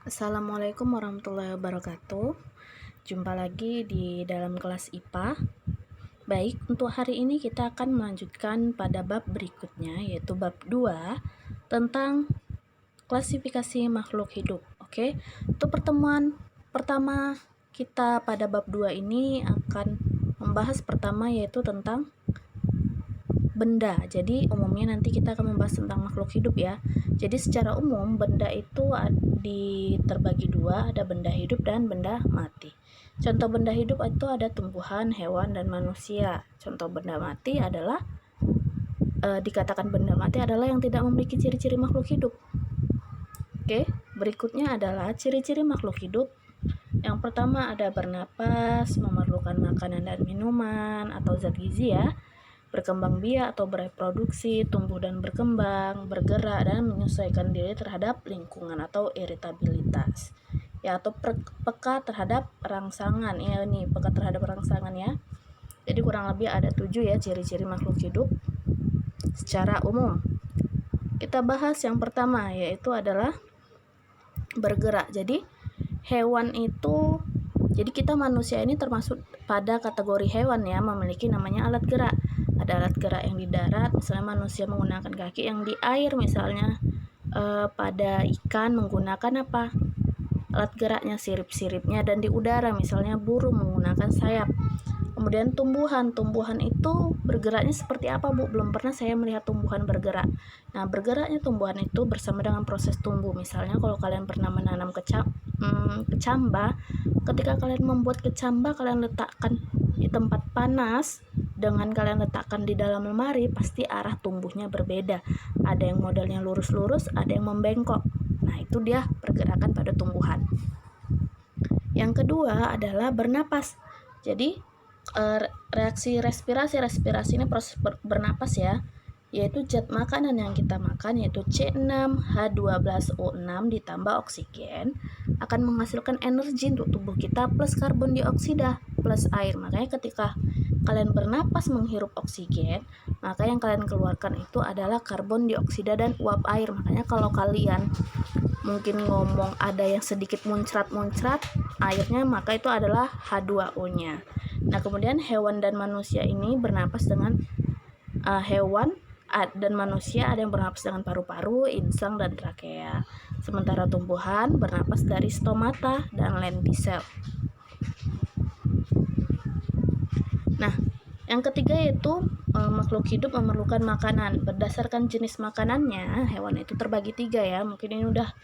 Assalamualaikum warahmatullahi wabarakatuh. Jumpa lagi di dalam kelas IPA. Baik, untuk hari ini kita akan melanjutkan pada bab berikutnya, yaitu bab 2 tentang klasifikasi makhluk hidup. Oke, untuk pertemuan pertama kita pada bab 2 ini akan membahas pertama yaitu tentang benda. Jadi umumnya nanti kita akan membahas tentang makhluk hidup ya. Jadi secara umum benda itu terbagi dua, ada benda hidup dan benda mati. Contoh benda hidup itu ada tumbuhan, hewan, dan manusia. Contoh benda mati adalah dikatakan benda mati adalah yang tidak memiliki ciri-ciri makhluk hidup. Oke, berikutnya adalah ciri-ciri makhluk hidup. Yang pertama ada bernapas, memerlukan makanan dan minuman atau zat gizi ya, berkembang biak atau bereproduksi, tumbuh dan berkembang, bergerak dan menyesuaikan diri terhadap lingkungan atau iritabilitas. Ya, atau peka terhadap rangsangan. Ya, ini peka terhadap rangsangan ya. Jadi kurang lebih ada 7 ya ciri-ciri makhluk hidup secara umum. Kita bahas yang pertama yaitu adalah bergerak. Jadi hewan itu, jadi kita manusia ini termasuk pada kategori hewan ya, memiliki namanya alat gerak. Ada alat gerak yang di darat, misalnya manusia menggunakan kaki, yang di air misalnya pada ikan menggunakan apa? Alat geraknya, sirip-siripnya, dan di udara misalnya burung menggunakan sayap. Kemudian tumbuhan itu bergeraknya seperti apa, Bu? Belum pernah saya melihat tumbuhan bergerak. Nah, bergeraknya tumbuhan itu bersama dengan proses tumbuh. Misalnya kalau kalian pernah menanam kecambah, ketika kalian membuat kecambah, kalian letakkan di tempat panas dengan kalian letakkan di dalam lemari, pasti arah tumbuhnya berbeda. Ada yang modelnya lurus-lurus, ada yang membengkok. Nah, itu dia pergerakan pada tumbuhan. Yang kedua adalah bernapas. Jadi reaksi respirasi ini proses bernapas ya, yaitu zat makanan yang kita makan yaitu C6H12O6 ditambah oksigen akan menghasilkan energi untuk tubuh kita plus karbon dioksida plus air. Makanya ketika kalian bernapas menghirup oksigen, maka yang kalian keluarkan itu adalah karbon dioksida dan uap air. Makanya kalau kalian mungkin ngomong ada yang sedikit muncrat-muncrat airnya, maka itu adalah H2O-nya. Nah, kemudian hewan dan manusia ini bernapas dengan hewan dan manusia ada yang bernapas dengan paru-paru, insang, dan trakea. Sementara tumbuhan bernapas dari stomata dan lentisel. Nah, yang ketiga yaitu makhluk hidup memerlukan makanan. Berdasarkan jenis makanannya, hewan itu terbagi 3 ya. Mungkin ini udah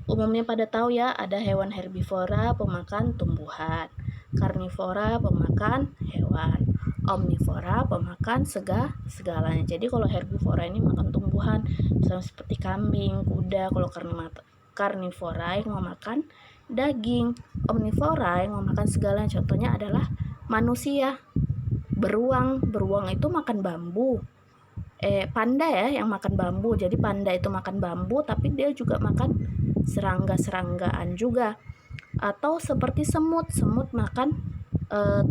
umumnya pada tahu ya, ada hewan herbivora, pemakan tumbuhan, karnivora, pemakan hewan, omnivora, pemakan segalanya. Jadi kalau herbivora ini makan tumbuhan, misalnya seperti kambing, kuda. Kalau karnivora yang memakan daging, omnivora yang memakan segalanya. Contohnya adalah manusia. Beruang itu makan bambu. Panda ya yang makan bambu. Jadi panda itu makan bambu, tapi dia juga makan serangga-seranggaan juga. Atau seperti semut makan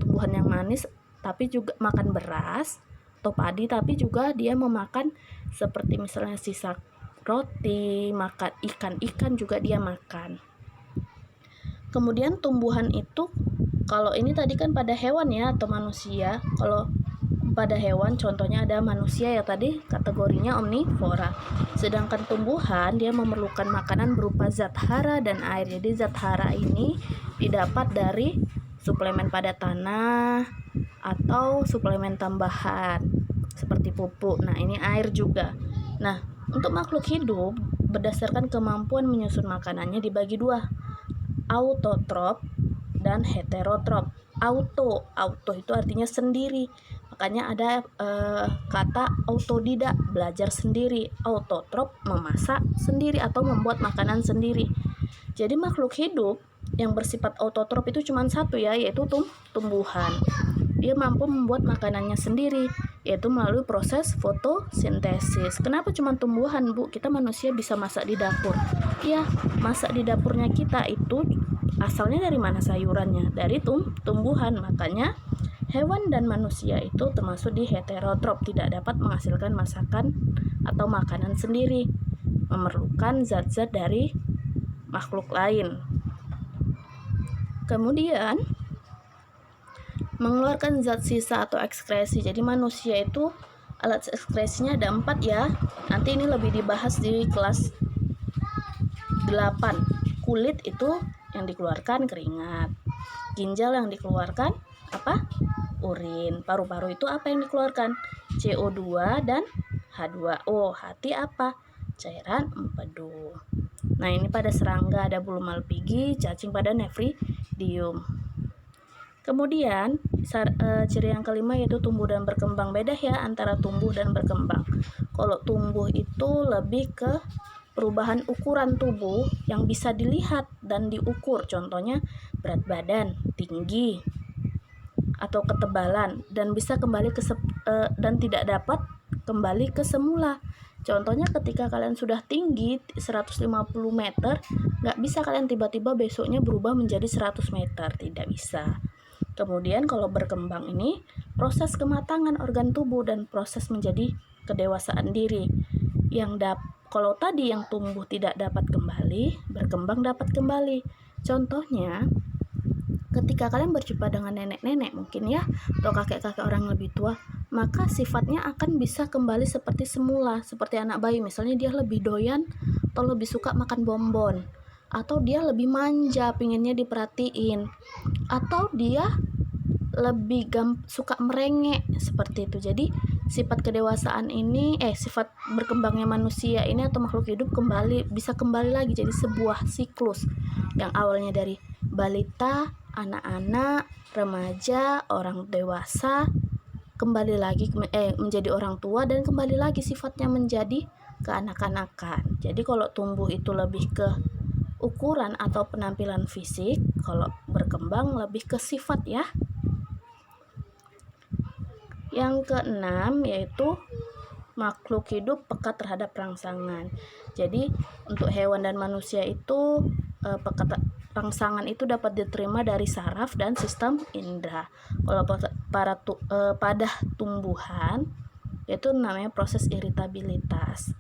tumbuhan yang manis, tapi juga makan beras atau padi, tapi juga dia memakan seperti misalnya sisa roti, makan ikan juga dia makan. Kemudian tumbuhan itu, kalau ini tadi kan pada hewan ya atau manusia. Kalau pada hewan contohnya ada manusia ya, tadi kategorinya omnivora. Sedangkan tumbuhan dia memerlukan makanan berupa zat hara dan air. Jadi zat hara ini didapat dari suplemen pada tanah atau suplemen tambahan seperti pupuk. Nah, ini air juga. Nah, untuk makhluk hidup berdasarkan kemampuan menyusun makanannya dibagi 2, autotrop dan heterotrop. Auto itu artinya sendiri. Makanya ada kata autodidak, belajar sendiri. Autotrop, memasak sendiri atau membuat makanan sendiri. Jadi makhluk hidup yang bersifat autotrop itu cuma satu ya, yaitu tumbuhan. Dia mampu membuat makanannya sendiri, yaitu melalui proses fotosintesis. Kenapa cuma tumbuhan, Bu? Kita manusia bisa masak di dapur. Ya, masak di dapurnya kita itu asalnya dari mana sayurannya? Dari tumbuhan. Makanya hewan dan manusia itu termasuk di heterotrop, tidak dapat menghasilkan masakan atau makanan sendiri, memerlukan zat-zat dari makhluk lain. Kemudian mengeluarkan zat sisa atau ekskresi. Jadi manusia itu alat ekskresinya ada 4 ya. Nanti ini lebih dibahas di kelas 8. Kulit itu yang dikeluarkan keringat. Ginjal yang dikeluarkan apa? Urin. Paru-paru itu apa yang dikeluarkan? CO2 dan H2O. Hati apa? Cairan empedu. Nah, ini pada serangga ada bulu malpighi, cacing pada nefridium. Kemudian ciri yang kelima yaitu tumbuh dan berkembang. Beda ya antara tumbuh dan berkembang. Kalau tumbuh itu lebih ke perubahan ukuran tubuh yang bisa dilihat dan diukur. Contohnya berat badan, tinggi, atau ketebalan, dan bisa kembali ke dan tidak dapat kembali ke semula. Contohnya ketika kalian sudah tinggi 150 meter, nggak bisa kalian tiba-tiba besoknya berubah menjadi 100 meter, tidak bisa. Kemudian kalau berkembang ini proses kematangan organ tubuh dan proses menjadi kedewasaan diri. Kalau tadi yang tumbuh tidak dapat kembali, berkembang dapat kembali. Contohnya ketika kalian berjumpa dengan nenek-nenek mungkin ya, atau kakek-kakek orang lebih tua, maka sifatnya akan bisa kembali seperti semula, seperti anak bayi. Misalnya dia lebih doyan atau lebih suka makan bonbon, atau dia lebih manja, pinginnya diperhatiin, atau dia lebih suka merengek, seperti itu. Jadi sifat kedewasaan ini sifat berkembangnya manusia ini atau makhluk hidup bisa kembali lagi jadi sebuah siklus yang awalnya dari balita, anak-anak, remaja, orang dewasa, kembali lagi menjadi orang tua, dan kembali lagi sifatnya menjadi keanak-anakan. Jadi kalau tumbuh itu lebih ke ukuran atau penampilan fisik, kalau berkembang lebih ke sifat ya. Yang keenam yaitu makhluk hidup peka terhadap rangsangan. Jadi untuk hewan dan manusia itu peka rangsangan itu dapat diterima dari saraf dan sistem indera. Kalau pada tumbuhan itu namanya proses iritabilitas.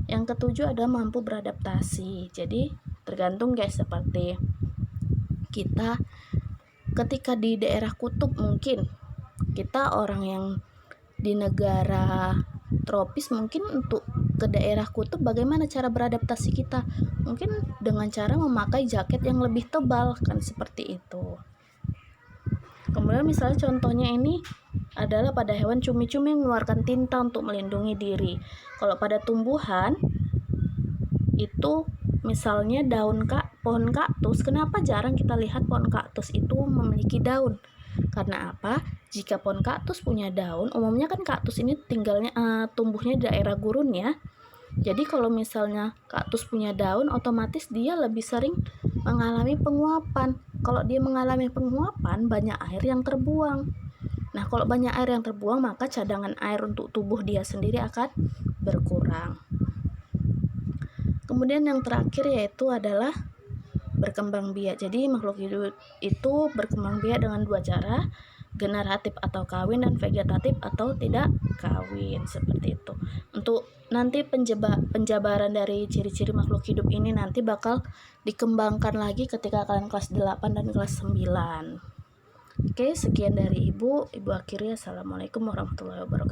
Yang ketujuh ada mampu beradaptasi. Jadi tergantung guys, seperti kita ketika di daerah kutub, mungkin kita orang yang di negara tropis, mungkin untuk ke daerah kutub bagaimana cara beradaptasi kita? Mungkin dengan cara memakai jaket yang lebih tebal, kan seperti itu. Kemudian misalnya contohnya ini adalah pada hewan cumi-cumi yang mengeluarkan tinta untuk melindungi diri. Kalau pada tumbuhan itu misalnya pohon kaktus, kenapa jarang kita lihat pohon kaktus itu memiliki daun? Karena apa? Jika pohon kaktus punya daun, umumnya kan kaktus ini tumbuhnya di daerah gurun ya. Jadi kalau misalnya kaktus punya daun, otomatis dia lebih sering mengalami penguapan. Kalau dia mengalami penguapan, banyak air yang terbuang. Nah, kalau banyak air yang terbuang, maka cadangan air untuk tubuh dia sendiri akan berkurang. Kemudian yang terakhir yaitu adalah berkembang biak. Jadi makhluk hidup itu berkembang biak dengan dua cara, generatif atau kawin, dan vegetatif atau tidak kawin, seperti itu. Untuk nanti penjabaran dari ciri-ciri makhluk hidup ini nanti bakal dikembangkan lagi ketika kalian kelas 8 dan kelas 9. Oke, sekian dari Ibu akhiri. Assalamualaikum warahmatullahi wabarakatuh.